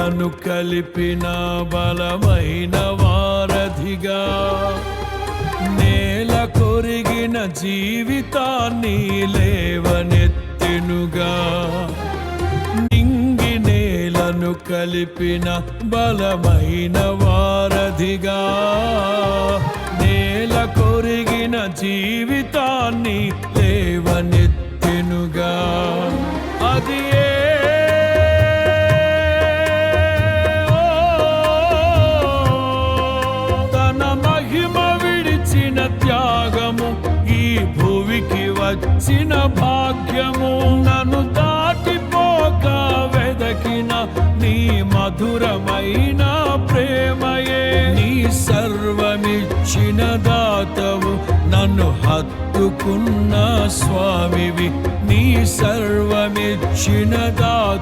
నేలను కలిపిన బలమైన వారధిగా, నేల కొరిగిన జీవితాన్ని లేవనెత్తెనుగా. నింగి నేలను కలిపిన బలమైన వారధిగా, నేల కొరిగిన జీవితాన్ని లేవనెత్తెనుగా. అది తన మహిమ విడిచిన త్యాగము, ఈ భూమికి వచ్చిన భాగ్యము. నన్ను దాటిపోక వెదకిన నీ మధురమైన ప్రేమయే. నీ సర్వమిచ్చిన దాతవు, నన్ను హత్తుకున్న స్వామివి. నీ సర్వమిచ్చిన దాత